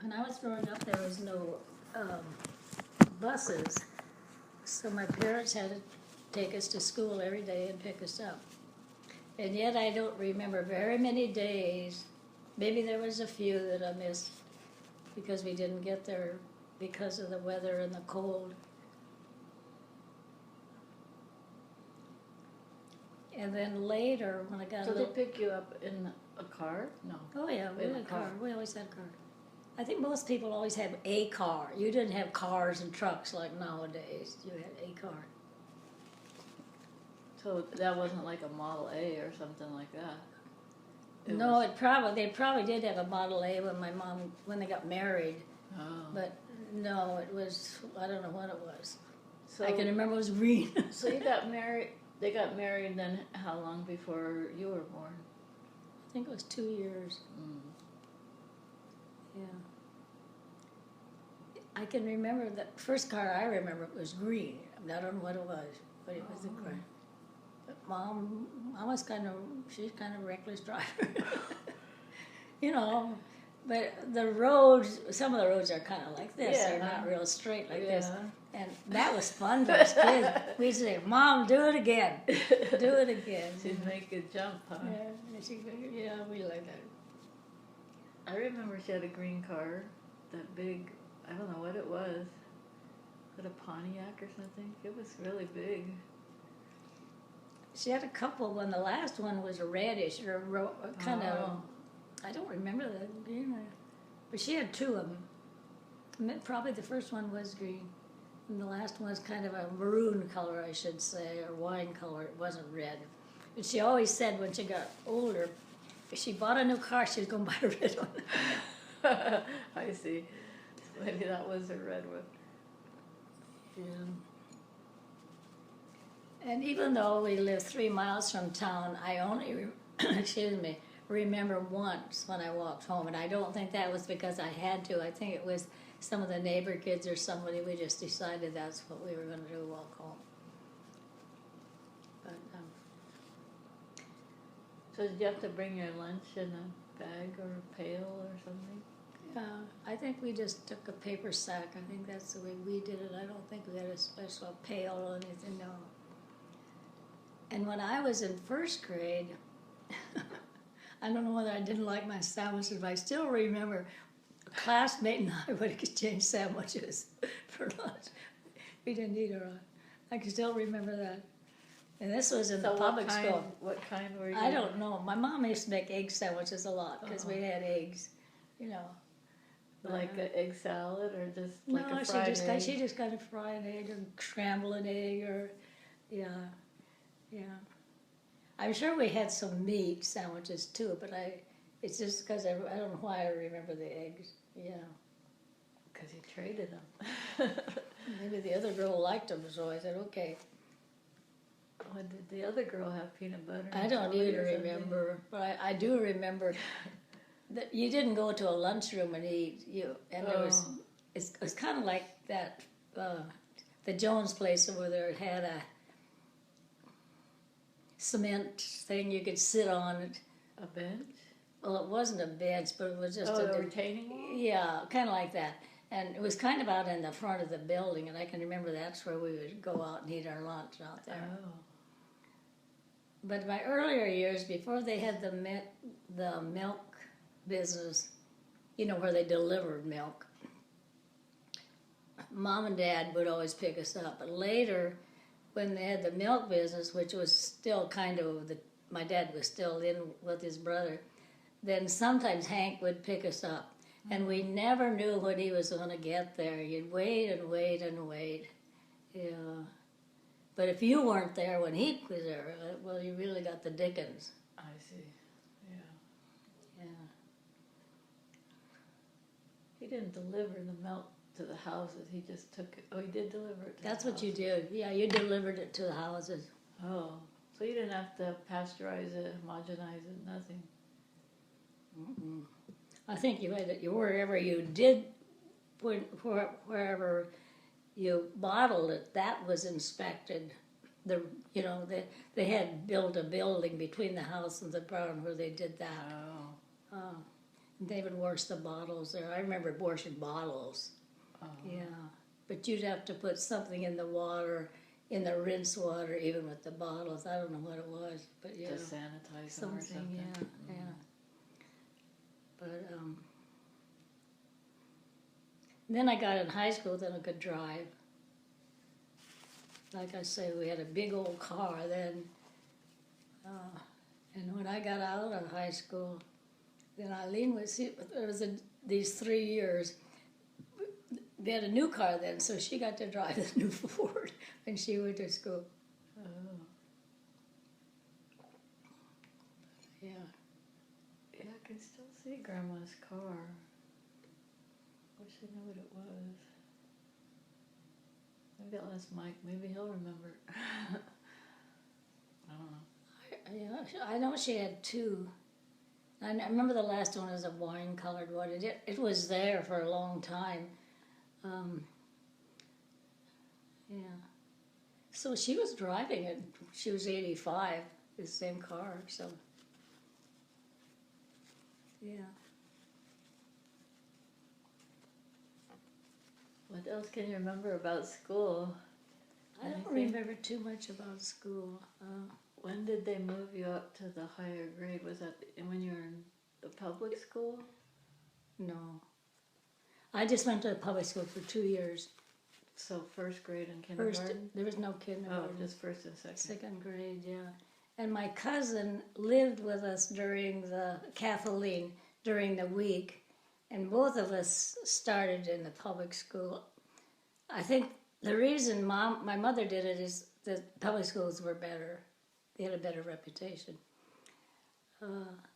When I was growing up, there was no buses, so my parents had to take us to school every day and pick us up. And yet I don't remember very many days. Maybe there was a few that I missed because we didn't get there because of the weather and the cold. And then later, when I got So a they little... pick you up in a car? No. Oh yeah, we In had a a car. car. We always had a car. I think most people always had a car. You didn't have cars and trucks like nowadays. You had a car. So that wasn't like a Model A or something like that? No, they probably did have a Model A when they got married, Oh. but no, it was, I don't know what it was. So, I can remember it was green. so you got married, they got married then how long before you were born? I think it was 2 years. Mm. Yeah. I can remember the first car I remember was green. I don't know what it was, but it was a car. But Mom was she's kind of a reckless driver. You know, but the roads, some of the roads are kind of like this. They're not real straight like this. And that was fun for us kids. We'd say, Mom, do it again. Do it again. She'd make a jump, huh? Yeah, we like that. I remember she had a green car, that big, I don't know what it was. Was it a Pontiac or something? It was really big. She had a couple. When the last one was a reddish or kind of, I don't remember that green, but she had two of them. Probably the first one was green, and the last one was kind of a maroon color, I should say, or wine color. It wasn't red. But she always said when she got older, if she bought a new car, she was going to buy a red one. I see. Maybe that was her red one. Yeah. And even though we lived 3 miles from town, I only, remember once when I walked home. And I don't think that was because I had to. I think it was some of the neighbor kids or somebody, we just decided that's what we were going to do, walk home. But, So did you have to bring your lunch in a bag or a pail or something? I think we just took a paper sack. I think that's the way we did it. I don't think we had a special pail or anything, no. And when I was in first grade, I don't know whether I didn't like my sandwiches, but I still remember a classmate and I would exchange sandwiches for lunch. We didn't eat our own. I can still remember that. And this was in the public school. What kind were you? I don't know. My mom used to make egg sandwiches a lot because we had eggs, you know. Like an egg salad or just like a fried egg? No, she just got a fried egg or scramble an egg or, yeah. I'm sure we had some meat sandwiches too, but it's just because I don't know why I remember the eggs. Yeah. Because you traded them. Maybe the other girl liked them, so I said, okay. What did the other girl have, peanut butter? I don't even remember, but I do remember that you didn't go to a lunchroom and eat. There was, it was kind of like that, the Jones place over there. It had a cement thing you could sit on it. A bench? Well, it wasn't a bench, but it was just a retaining wall? Yeah, kind of like that. And it was kind of out in the front of the building, and I can remember that's where we would go out and eat our lunch out there. Oh. But my earlier years, before they had the milk business, where they delivered milk, Mom and Dad would always pick us up. But later, when they had the milk business, which was still kind of, my dad was still in with his brother, then sometimes Hank would pick us up. And we never knew when he was going to get there. You'd wait and wait and wait. Yeah. But if you weren't there when he was there, well, you really got the dickens. I see. Yeah. He didn't deliver the milk to the houses. He just took it. Oh, he did deliver it to That's the what houses. you did. Yeah, you delivered it to the houses. Oh, so you didn't have to pasteurize it, homogenize it, nothing. Mm-mm. I think you had it wherever you did, wherever you bottled it, that was inspected. They had built a building between the house and the barn where they did that. Oh. They would wash the bottles there. I remember washing bottles. Oh. Yeah. But you'd have to put something in the water, in the rinse water, even with the bottles. I don't know what it was, but yeah. To sanitize them or something. Yeah, yeah. But then I got in high school, then I could drive. Like I say, we had a big old car then. And when I got out of high school, then Eileen was, these 3 years, they had a new car then, so she got to drive the new Ford when she went to school. Oh. Yeah. Yeah, I can still see Grandma's car. Wish I knew what it was. Maybe I'll ask Mike. Maybe he'll remember. I don't know. Yeah, I know she had two. I remember the last one was a wine-colored one. It was there for a long time. Yeah. So she was driving it. She was 85, the same car. So, yeah. What else can you remember about school? I don't Anything? remember too much about school. When did they move you up to the higher grade? Was that when you were in the public school? No. I just went to public school for 2 years. So first grade and First, kindergarten? there was no Oh, kindergarten. just first and second. Second grade, yeah. And my cousin lived with us during Kathleen, during the week. And both of us started in the public school. I think the reason my mother did it is that public schools were better. They had a better reputation.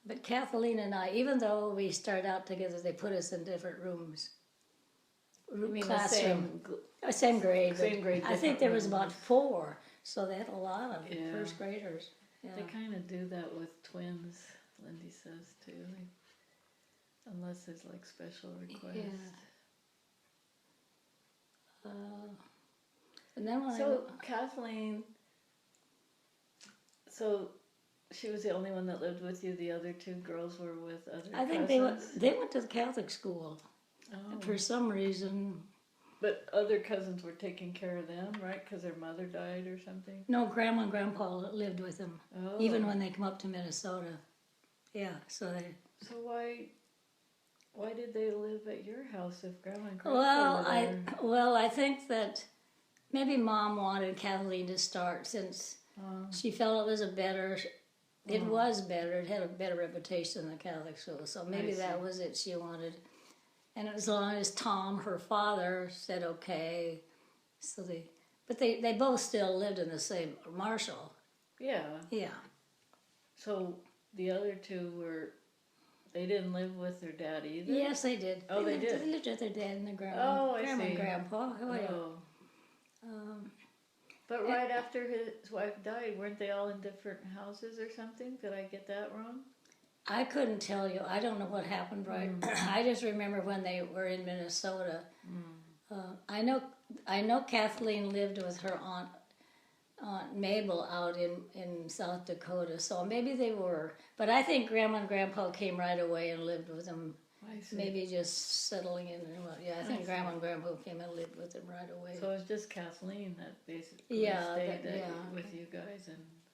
But Kathleen and I, even though we started out together, they put us in different rooms. You mean Classroom. the Same grade. Same grade, I think there was different about 4, so they had a lot of Yeah. first graders. Yeah. They kind of do that with twins, Lindy says too. Unless there's like special requests. Yeah. And then when So Kathleen, so she was the only one that lived with you. The other 2 girls were with other I think cousins? they went to the Catholic school Oh. for some reason. But other cousins were taking care of them, right? Because their mother died or something? No, Grandma and Grandpa lived with them, Oh. even when they come up to Minnesota. Yeah, so they. So why did they live at your house if Grandma and Grandpa Well, were there? I think that maybe Mom wanted Kathleen to start since she felt it was better. It had a better reputation than the Catholic school, so maybe that was it she wanted. And as long as Tom, her father, said okay, so they both still lived in the same, Marshall. Yeah. Yeah. So the other 2 they didn't live with their dad either? Yes, they did. Oh, they did? They lived with their dad and their grandma. Oh, I Grandma see. and Grandpa. Oh, yeah. Oh. But right after his wife died, weren't they all in different houses or something? Did I get that wrong? I couldn't tell you. I don't know what happened. Right. I just remember when they were in Minnesota. I know Kathleen lived with her aunt Mabel out in South Dakota. So maybe they were. But I think Grandma and Grandpa came right away and lived with them. I see. Maybe just settling in. I think Grandma and Grandpa came and lived with them right away. So it was just Kathleen that basically stayed with you guys.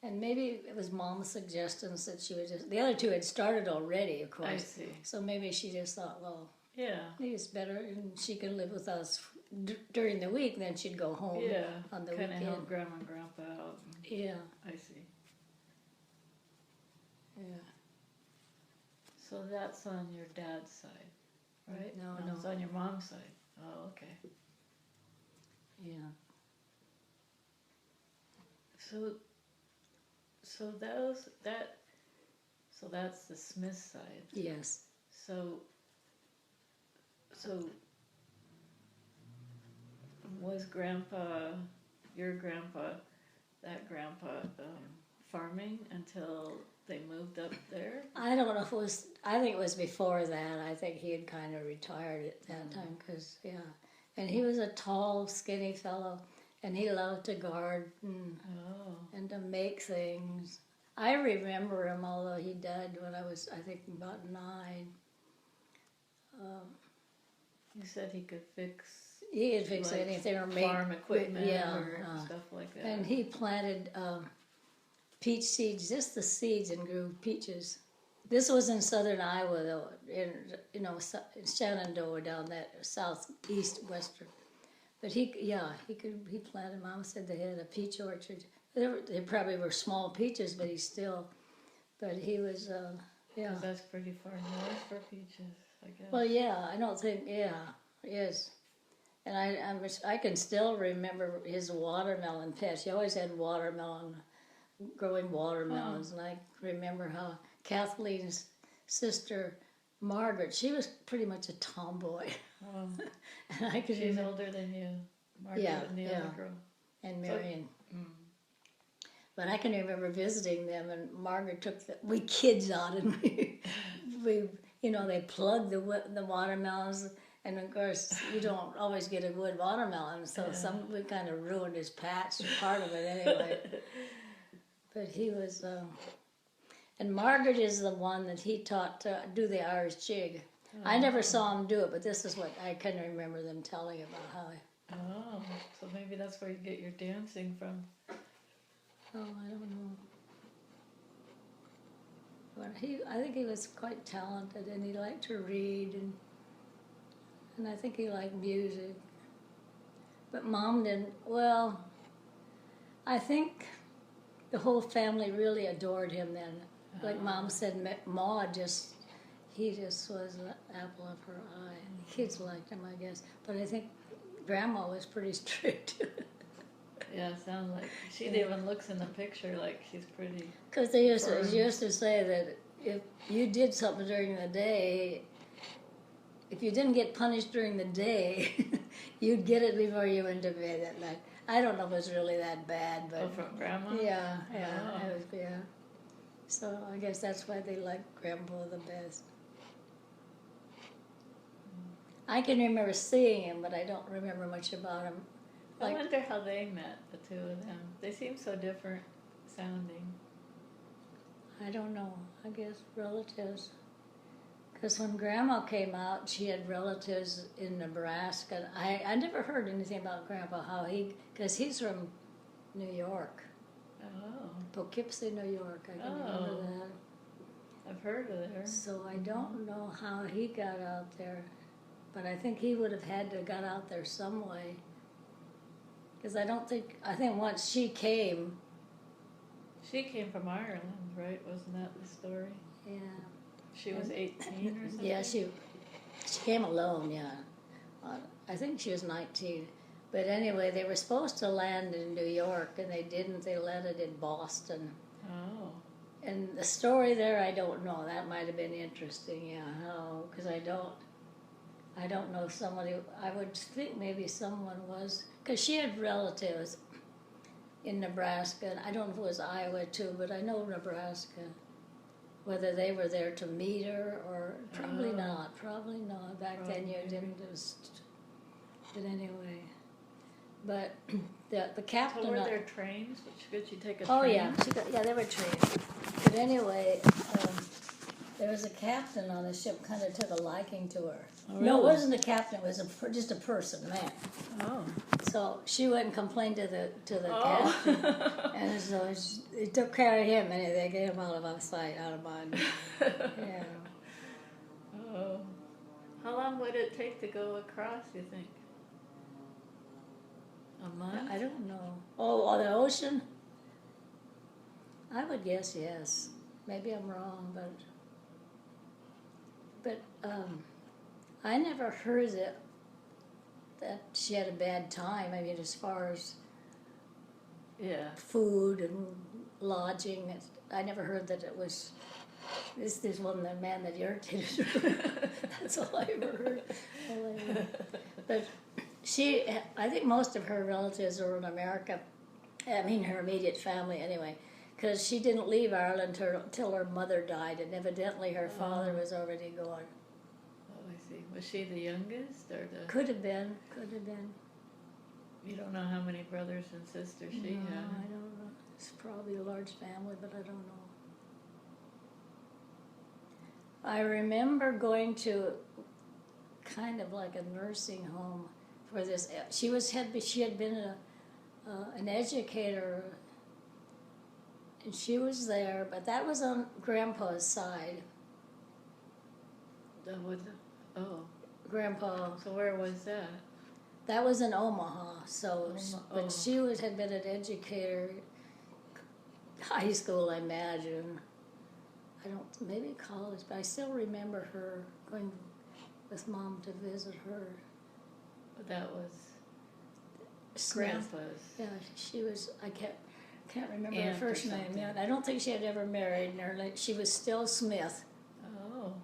And maybe it was Mom's suggestions that she would just. The other 2 had started already, of course. I see. So maybe she just thought, well, Yeah. maybe it's better, and she can live with us during the week. Then she'd go home Yeah. on the Kind of weekend. help Grandma and Grandpa out. Yeah, I see. yeah. So that's on your dad's side, right? No. It's on your mom's side. Oh, okay. Yeah. So that's the Smith side. Yes. So was your grandpa, farming until they moved up there? I don't know if it was. I think it was before that. I think he had kind of retired at that time, because and he was a tall, skinny fellow, and he loved to garden and to make things. I remember him, although he died when I was, I think, about 9. You said he could fix He could fix like anything or make farm equipment yeah, or stuff like that. and he planted peach seeds, just the seeds, and grew peaches. This was in southern Iowa, though, in in Shenandoah, down that southeast western. But he planted. Mom said they had a peach orchard. They probably were small peaches, but he was, yeah. 'Cause that's pretty far north for peaches, I guess. Well, yeah, I don't think, yes. And I can still remember his watermelon patch. He always had growing watermelons, and I remember how Kathleen's sister Margaret, she was pretty much a tomboy. Oh, And I could she's remember, older than you, Margaret, Yeah, and the yeah. other girl. and Marion. Mm. But I can remember visiting them, and Margaret took we kids out, and we they plugged the watermelons, and of course you don't always get a good watermelon, so we kind of ruined his patch, part of it anyway. But he was, and Margaret is the one that he taught to do the Irish jig. I never saw him do it, but this is what I can remember them telling about how. Oh, so maybe that's where you get your dancing from. Oh, I don't know. But I think he was quite talented, and he liked to read, and I think he liked music. But Mom didn't. Well, I think the whole family really adored him then. Like Mom said, he just was the apple of her eye. Kids liked him, I guess. But I think Grandma was pretty strict. Yeah, it sounds like she even looks in the picture like she's pretty. Because they used to say that if you did something during the day, if you didn't get punished during the day, you'd get it before you went to bed that night. I don't know if it was really that bad, but from Grandma. yeah, Oh. it was, yeah. So I guess that's why they liked Grandpa the best. I can remember seeing him, but I don't remember much about him. I wonder how they met, the two of them. They seem so different sounding. I don't know. I guess relatives. Because when Grandma came out, she had relatives in Nebraska. I never heard anything about Grandpa, because he's from New York. Oh. Poughkeepsie, New York. I can remember that. I've heard of there. So I don't know how he got out there. But I think he would have had to have got out there some way. Because I think once she came. She came from Ireland, right? Wasn't that the story? Yeah. She was 18 or something? Yeah, she came alone, yeah. I think she was 19. But anyway, they were supposed to land in New York, and they didn't. They landed in Boston. Oh. And the story there, I don't know. That might have been interesting, yeah. How? Because I don't know somebody. I would think maybe someone was, because she had relatives in Nebraska. And I don't know if it was Iowa too, but I know Nebraska. Whether they were there to meet her or probably not. Probably not. Back then you didn't just. But anyway, but the captain. So were there trains? Could you take a Oh train? yeah, they were trained. But anyway, there was a captain on the ship. Kind of took a liking to her. Oh, No, it really? wasn't a captain. It was just a person, man. Oh. So she went and complained to the Oh. captain, and so they took care of him, and they get him out of sight, out of mind. Yeah. Oh. How long would it take to go across, you think? A month? I don't know. Oh, on the ocean? I would guess yes. Maybe I'm wrong, but I never heard that she had a bad time. I mean, as far as food and lodging, I never heard that it was. This wasn't the man that irritated her. That's all I ever heard. But I think most of her relatives were in America. I mean, her immediate family anyway, because she didn't leave Ireland till her mother died, and evidently her father was already gone. Oh, I see. Was she the youngest or the? Could have been. You don't know how many brothers and sisters she No, had. I don't know. It's probably a large family, but I don't know. I remember going to kind of like a nursing home for this. She had been an educator, and she was there, but that was on Grandpa's side. That was, oh, Grandpa. so where was that? That was in Omaha. So, but oh. she had been an educator, high school, I imagine. I don't, maybe college, but I still remember her going with Mom to visit her. That was Smith. Grandpa's. Yeah, she was. I can't remember Aunt her first or name. something. Yeah, I don't think she had ever married. She was still Smith. Oh.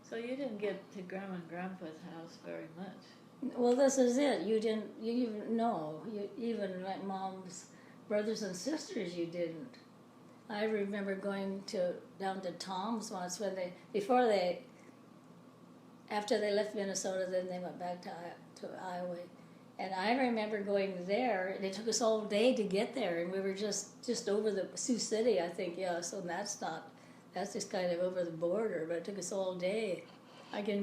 So you didn't get to Grandma and Grandpa's house very much. Well, this is it. You even know. Even like Mom's brothers and sisters, you didn't. I remember going down to Tom's once after they left Minnesota, then they went back to Iowa. And I remember going there, and it took us all day to get there, and we were just over the Sioux City, I think, yeah, so that's just kind of over the border, but it took us all day. I can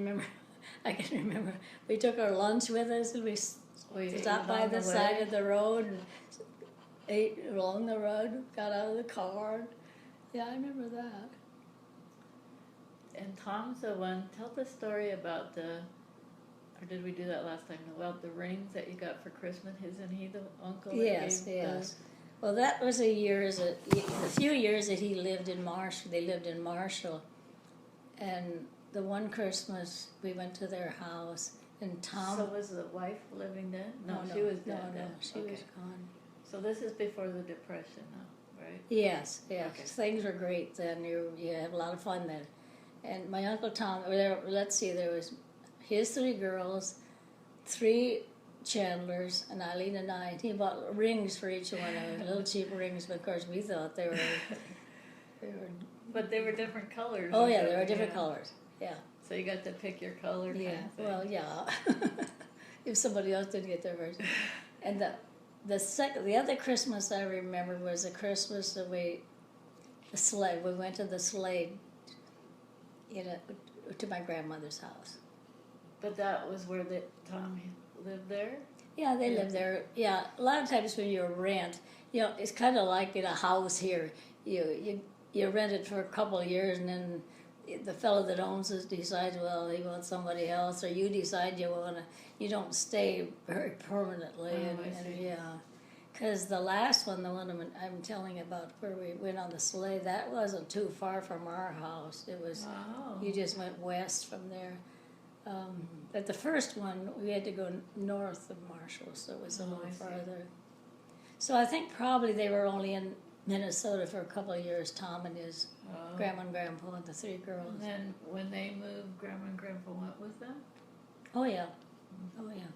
remember we took our lunch with us, and we stopped by the side of the road and ate along the road, got out of the car. Yeah, I remember that. And Tom's the one, tell the story about or did we do that last time, about the rings that you got for Christmas? Isn't he the uncle that Yes, gave yes. Well, that was the few years that he lived in Marshall. They lived in Marshall. And the one Christmas, we went to their house, and Tom... So was the wife living then? No, she was dead No, then. she was gone. So this is before the Depression now, right? Yes, yes. Okay. Things were great then. You had a lot of fun then. And my Uncle Tom, there was his 3 girls, 3 Chandlers, and Eileen and I. And he bought rings for each one of them, little cheap rings, but of course we thought they were... But they were different colors. Oh yeah, they were different colors, yeah. So you got to pick your color kind Yeah, of thing. well, yeah. If somebody else didn't get their version. And the other Christmas I remember was the Christmas that we went to the sled, to my grandmother's house. But that was where Tom lived there? Yeah, they lived there. Yeah, a lot of times when you rent, it's kind of like in a house here. You rent it for a couple of years, and then the fellow that owns it decides, well, he wants somebody else, or you decide you don't stay very permanently. Oh, I see. Yeah, because the last one, the one I'm telling about, where we went on the sleigh, that wasn't too far from our house. It was, you just went west from there. But the first one, we had to go north of Marshall, so it was a little farther. So I think probably they were only in Minnesota for a couple of years, Tom and his grandma and grandpa and the 3 girls. And then when they moved, Grandma and Grandpa went with them? Oh yeah, oh yeah.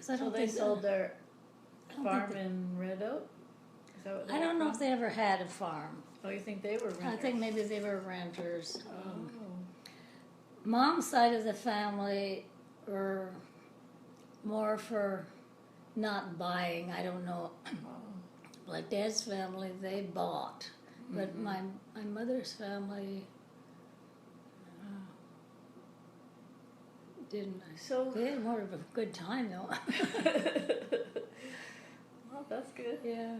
So they sold their farm in Red Oak? Is that what I don't know if they ever had a farm. Oh, you think they were renters? I think maybe they were renters. Mom's side of the family were more for not buying. I don't know. Like Dad's family, they bought, but my mother's family didn't. So they had more of a good time though. Well, that's good. Yeah.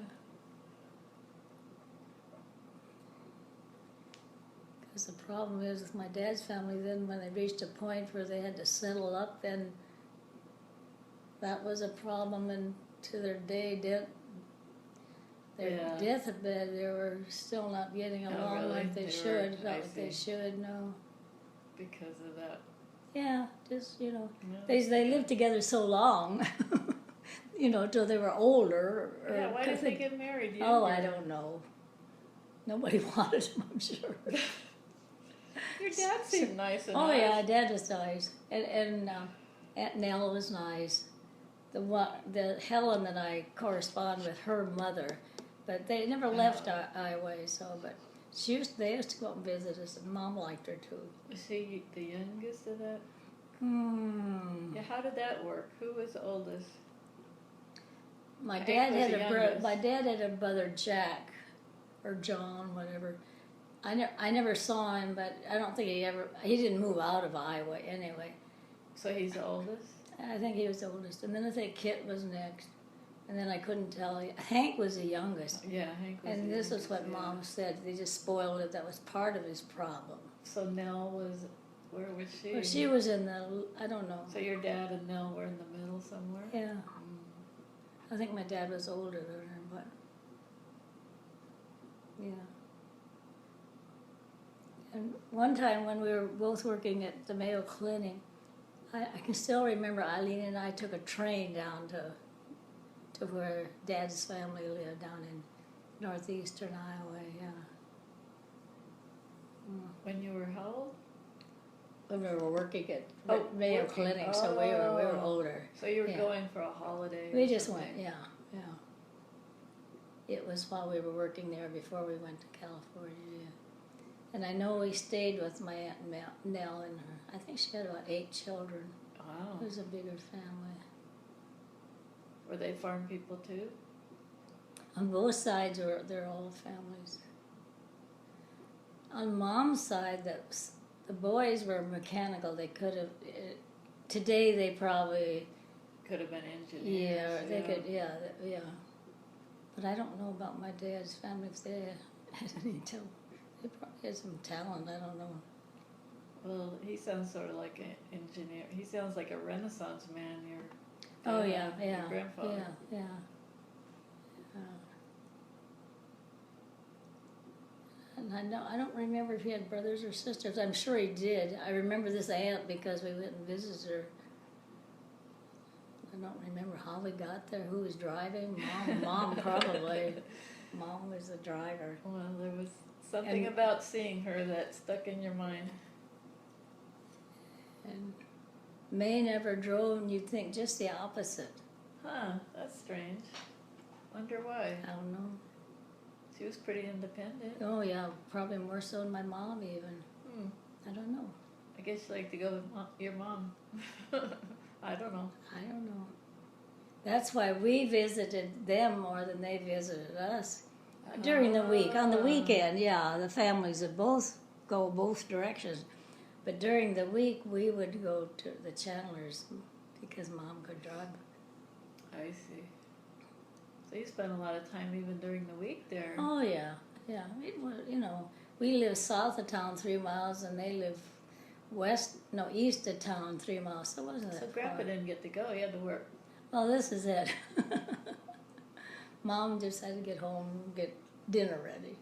Because the problem is with my dad's family, then when they reached a point where they had to settle up, then that was a problem, and to their deathbed, they were still not getting along really? like they should. Not I like they see. should, no. Because of that. Yeah, just, Yeah. they lived together so long, till they were older. Yeah, why did they get married? Oh, I don't know. Nobody wanted them, I'm sure. Your dad seemed nice enough. Oh yeah, Dad was nice, and Aunt Nell was nice. The Helen and I correspond with her mother, but they never left Iowa. But they used to go out and visit us, and Mom liked her too. Was he the youngest of that? Yeah, how did that work? Who was the oldest? My Hank dad was had the youngest. My dad had a brother Jack, or John, whatever. I never saw him, but I don't think he didn't move out of Iowa anyway. So he's the oldest? I think he was the oldest. And then I think Kit was next. And then I couldn't tell. Hank was the youngest. Yeah, Hank was And the this is youngest, what yeah. Mom said. They just spoiled it. That was part of his problem. So Nell was, where was she? Well, she was in the, I don't know. So your dad and Nell were in the middle somewhere? Yeah. I think my dad was older than her, but yeah. And one time when we were both working at the Mayo Clinic, I can still remember Eileen and I took a train down to where Dad's family lived down in northeastern Iowa, yeah. When you were how old? When we were working at Oh, Mayo working. Clinic, so we were older. So you were Yeah. going for a holiday? We or just something. went, yeah. It was while we were working there before we went to California, yeah. And I know we stayed with my Aunt Nell and her. I think she had about 8 children. Wow. It was a bigger family. Were they farm people too? On both sides, they're all families. On Mom's side, the boys were mechanical. They could have, today they probably, Could have been engineers. yeah, they could, yeah. But I don't know about my dad's family, if they had any talent. They probably had some talent, I don't know. Well, he sounds sort of like an engineer. He sounds like a Renaissance man, your Oh, dad, yeah, your grandfather. yeah. And I don't remember if he had brothers or sisters. I'm sure he did. I remember this aunt because we went and visited her. I don't remember how we got there, who was driving. Mom probably. Mom was the driver. Well, there was something about seeing her that stuck in your mind. And May never drove, and you'd think just the opposite. Huh, that's strange. Wonder why. I don't know. She was pretty independent. Oh, yeah, probably more so than my mom even. I don't know. I guess you like to go with your mom. I don't know. That's why we visited them more than they visited us. During the week. On the weekend, yeah, the families would both go both directions. But during the week, we would go to the Chandlers because Mom could drive. I see. So you spent a lot of time even during the week there. Oh, yeah. We live south of town 3 miles, and they live east of town 3 miles. So it wasn't that So far. Grandpa didn't get to go. He had to work. Well, this is it. Mom just had to get home and get dinner ready.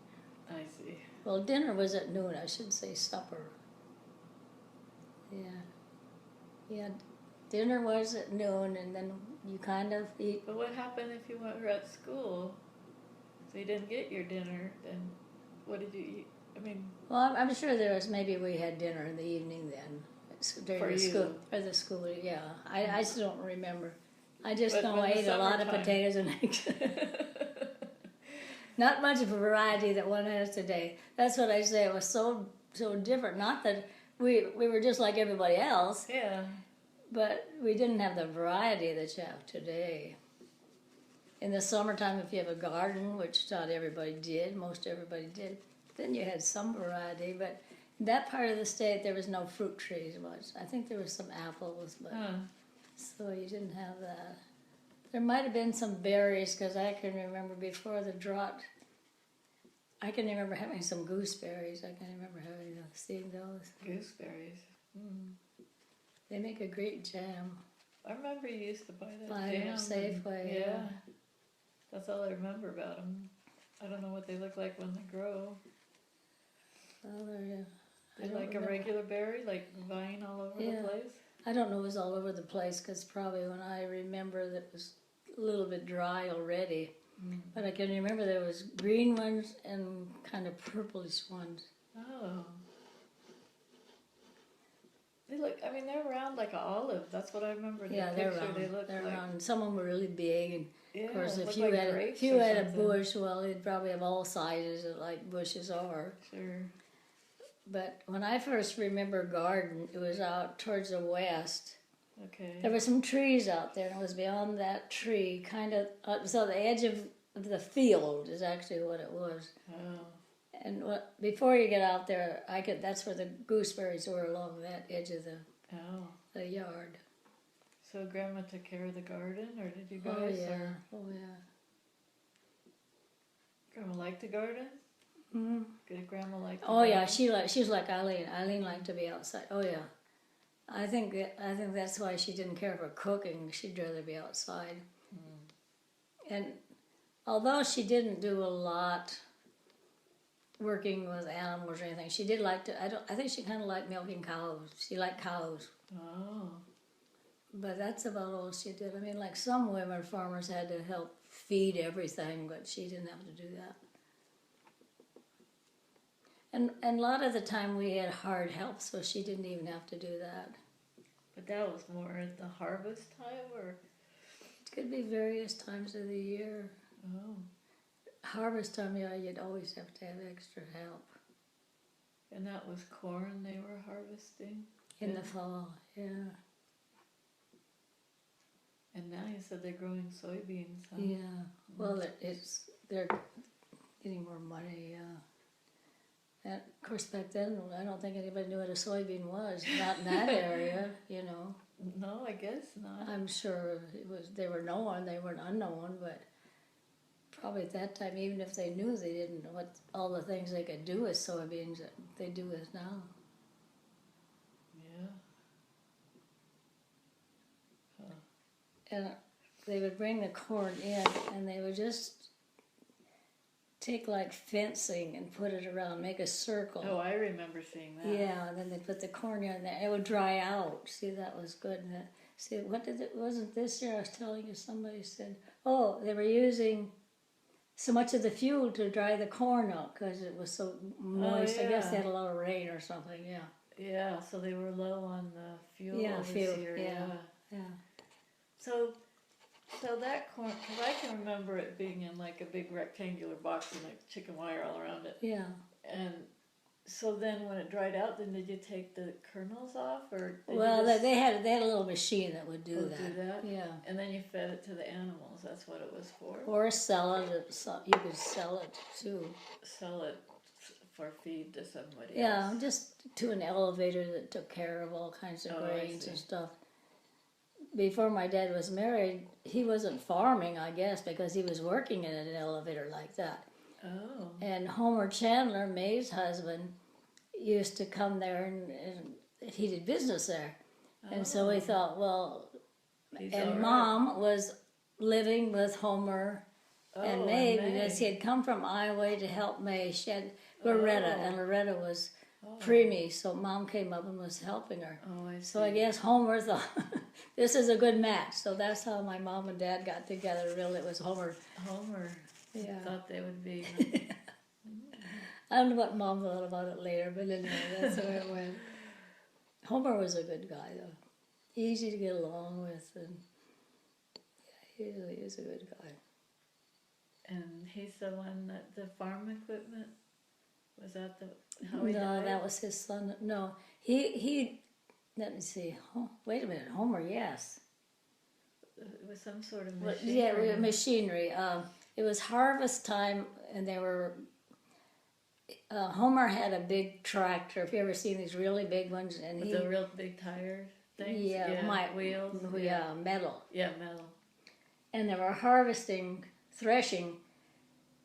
I see. Well, dinner was at noon. I should say supper. Yeah, dinner was at noon, and then you kind of eat. But what happened if you were at school? So you didn't get your dinner, then what did you eat? I mean... Well, I'm sure there was, maybe we had dinner in the evening then. During the school, yeah. I still don't remember. I just know I ate a lot of potatoes and eggs. Not much of a variety that one has today. That's what I say. It was so different. Not that we were just like everybody else. Yeah. But we didn't have the variety that you have today. In the summertime, if you have a garden, which not everybody did, most everybody did, then you had some variety. But in that part of the state, there was no fruit trees much. I think there was some apples, but so you didn't have that. There might have been some berries, because I can remember before the drought, I can remember having some gooseberries. I can remember seeing those. Gooseberries. They make a great jam. I remember you used to buy that Buy jam. them at Safeway. Yeah. That's all I remember about them. I don't know what they look like when they grow. Well, they're They're like a regular berry, like vine all over the place? I don't know it was all over the place, because probably when I remember that it was a little bit dry already. But I can remember there was green ones and kind of purplish ones. Oh. They look, I mean, they're round like an olive. That's what I remember in the They're picture. round. They look they're like, round. Some of them were really big, and yeah, of course, look if you like had grapes a or something. bush, well, they'd probably have all sizes, like bushes are. Sure. But when I first remember garden, it was out towards the west. Okay. There were some trees out there, and it was beyond that tree, kind of, so the edge of the field is actually what it was. Oh. And before you get out there, that's where the gooseberries were, along that edge of Oh. the yard. So Grandma took care of the garden, or did you guys? Oh yeah, Or oh yeah. Grandma liked the garden? Mm-hmm. Did Grandma like the Oh garden? yeah, she's like Eileen. Eileen liked to be outside. Oh yeah. I think that's why she didn't care for cooking. She'd rather be outside. And although she didn't do a lot working with animals or anything, she did like to. I think she kind of liked milking cows. She liked cows. Oh. But that's about all she did. I mean, like some women farmers had to help feed everything, but she didn't have to do that. And a lot of the time we had hard help, so she didn't even have to do that. But that was more at the harvest time, or? It could be various times of the year. Oh. Harvest time, yeah, you'd always have to have extra help. And that was corn they were harvesting? In the fall, yeah. And now you said they're growing soybeans, huh? Yeah, well, they're getting more money, yeah. And of course, back then, I don't think anybody knew what a soybean was. Not in that area, you know. No, I guess not. I'm sure they were known, they weren't unknown, but probably at that time, even if they knew, they didn't know what all the things they could do with soybeans that they do with now. Yeah. Huh. And they would bring the corn in, and they would just take like fencing and put it around, make a circle. Oh, I remember seeing that. Yeah, and then they put the corn in there. It would dry out. See, that was good. And see, wasn't this year I was telling you, somebody said, oh, they were using so much of the fuel to dry the corn out because it was so moist. Oh, yeah. I guess they had a lot of rain or something, yeah. Yeah, so they were low on the fuel this fuel, year. yeah. So that corn, because I can remember it being in like a big rectangular box and like chicken wire all around it. Yeah. And so then when it dried out, then did you take the kernels off, or? Well, they had a little machine that would do Do that. that? Yeah. And then you fed it to the animals. That's what it was for. Or sell it. You could sell it too. Sell it for feed to somebody Yeah, else. just to an elevator that took care of all kinds of Oh, I grains see. and stuff. Before my dad was married, he wasn't farming, I guess, because he was working in an elevator like that. Oh. And Homer Chandler, May's husband, used to come there and he did business there. And so we thought, well, He's and all right. Mom was living with Homer and May because he had come from Iowa to help May. She had Loretta, and Loretta was preemie, so Mom came up and was helping her. Oh, I see. So I guess Homer thought, this is a good match. So that's how my mom and dad got together. Really, it was Homer. Homer thought they would be. I don't know what Mom thought about it later, but anyway, that's the way it went. Homer was a good guy, though. Easy to get along with, and yeah, he really is a good guy. And he's the one that the farm equipment, was that how he No, died? that was his son. No, he let me see. Oh, wait a minute, Homer, yes. It was some sort of Well, machine. yeah, machinery. It was harvest time, and they were. Homer had a big tractor. If you ever seen these really big ones, and With the real big tire things? Wheels? Yeah, metal. Yeah, metal. And they were harvesting, threshing,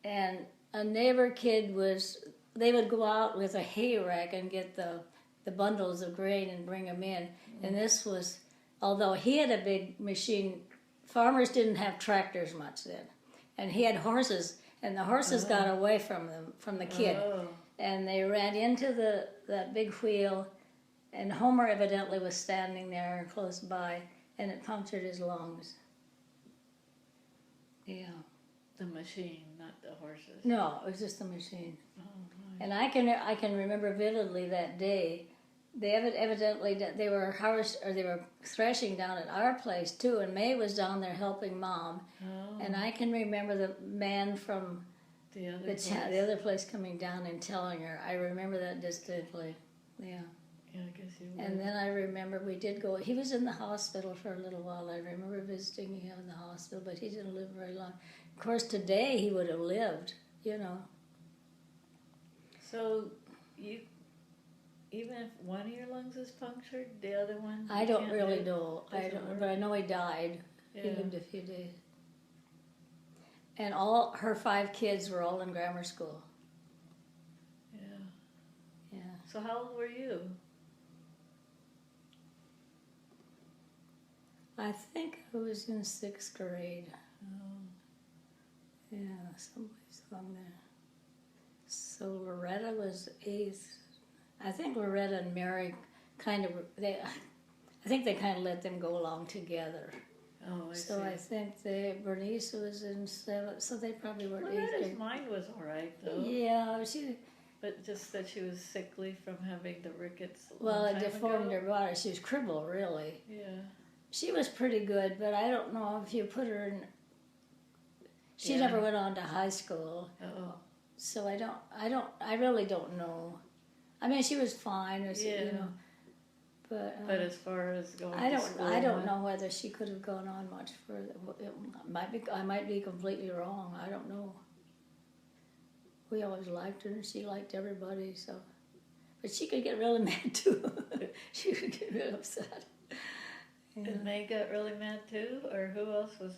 and a neighbor kid they would go out with a hay rack and get the bundles of grain and bring them in. And this was, although he had a big machine, farmers didn't have tractors much then. And he had horses, and the horses got away from the kid. Oh. And they ran into that big wheel, and Homer evidently was standing there close by, and it punctured his lungs. Yeah. The machine, not the horses. No, it was just the machine. Oh, my. And I can remember vividly that day. They evidently they were threshing down at our place too, and May was down there helping Mom. Oh. And I can remember the man from The other the place. the other place coming down and telling her. I remember that distinctly. Yeah. Yeah, I guess you would. And then I remember we did go. He was in the hospital for a little while. I remember visiting him in the hospital, but he didn't live very long. Of course, today he would have lived, So you, even if one of your lungs is punctured, the other one I you don't can't really do? know. I Doesn't don't, work? but I know he died. Yeah. He lived a few days. And all her 5 kids were all in grammar school. Yeah. Yeah. So how old were you? I think I was in 6th grade. Oh. Yeah, someplace along there. So Loretta was 8th. I think Loretta and Mary I think they kind of let them go along together. Oh, I So see. I think Bernice was in 7th, so they probably were 8th Loretta's grade. mind was all right, though. Yeah, she, But just that she was sickly from having the rickets a well, long it time deformed ago. her body. She was crippled, really. Yeah. She was pretty good, but I don't know if you put her in. She Yeah. never went on to high school, Oh. so I really don't know. I mean, she was fine, Yeah. but But as far as going I to don't school, I don't know whether she could have gone on much further. I might be completely wrong. I don't know. We always liked her, and she liked everybody. So, but she could get really mad too. She would get really upset. Yeah. And May got really mad too, or who else was,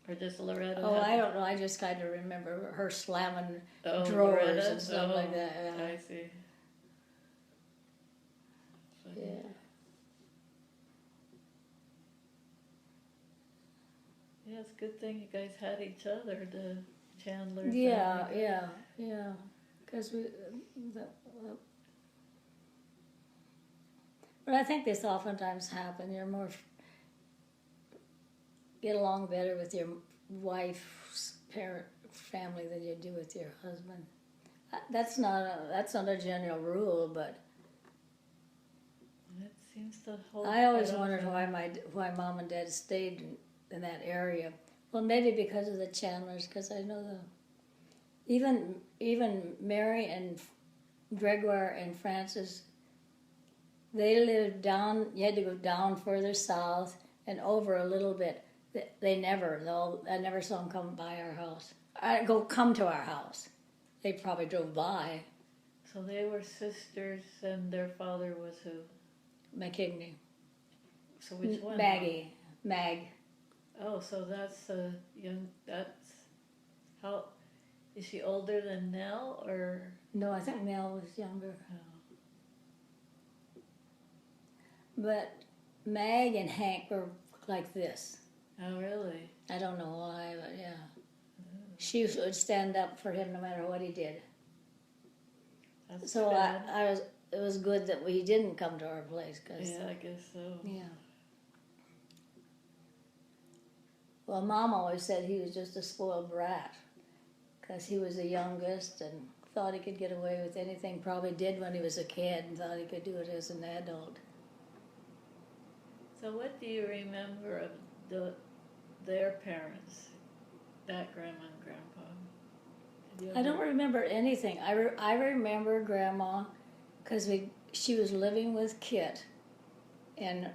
or just Loretta? Oh, I don't know. I just kind of remember her slamming drawers Loretta? and stuff like that. Yeah. I see. Funny. Yeah. Yeah, it's a good thing you guys had each other, the Chandler Yeah, family. yeah. Because but I think this oftentimes happens. You're more get along better with your wife's parent family than you do with your husband. That's not a general rule, but It seems to hold. I always quite wondered often. why Mom and Dad stayed in that area. Well, maybe because of the Chandlers, because I know even Mary and Gregoire and Francis, they lived down. You had to go down further south and over a little bit. I never saw them come by our house. Come to our house. They probably drove by. So they were sisters, and their father was who? McKigney. So which one? Mag. Oh, so that's young. That's how. Is she older than Nell, or? No, I think Mel was younger. Oh. But Mag and Hank were like this. Oh, really? I don't know why, but yeah. She would stand up for him no matter what he did. That's So bad. it was good that we didn't come to our place. Cause, Yeah, I guess so. yeah. Well, Mom always said he was just a spoiled brat because he was the youngest and thought he could get away with anything. Probably did when he was a kid and thought he could do it as an adult. So what do you remember of their parents, that grandma and grandpa? Did you I don't ever- remember anything. I remember Grandma because she was living with Kit and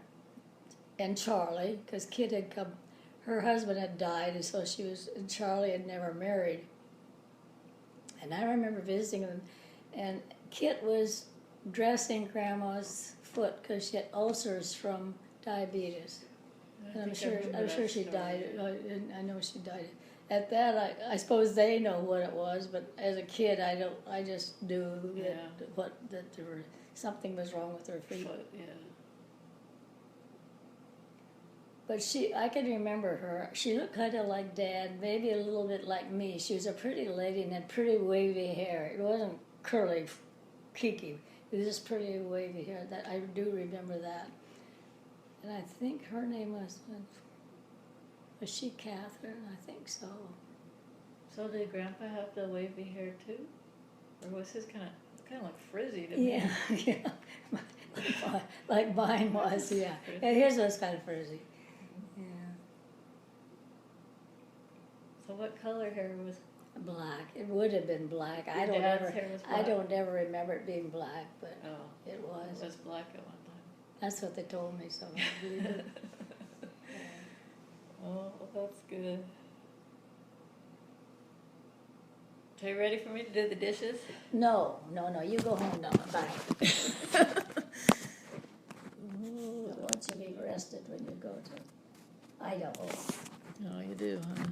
Charlie because Kit had come. Her husband had died, and so and Charlie had never married. And I remember visiting them, and Kit was dressing Grandma's foot because she had ulcers from diabetes. And I'm think I remember sure that she story. died. I know she died. At that, I suppose they know what it was, but as a kid, I just knew that something was wrong with her feet. Foot, yeah. But I can remember her. She looked kind of like Dad, maybe a little bit like me. She was a pretty lady and had pretty wavy hair. It wasn't curly, kiki. It was just pretty wavy hair. That I do remember that. And I think her name was she Catherine? I think so. So did Grandpa have the wavy hair too, or was his kind of like frizzy to me? Yeah, yeah. Like mine was, yeah. Yeah, his was kind of frizzy. Yeah. So what color hair was? Black. It would have been black. Your dad's hair was I black? don't ever remember it being black, but Oh, it was. it was black at one That's what they told me, so I believe it. time. Oh, well, that's good. Are you ready for me to do the dishes? No, you go home now, bye. Once you be rested when you go to Idaho. Oh, you do, huh?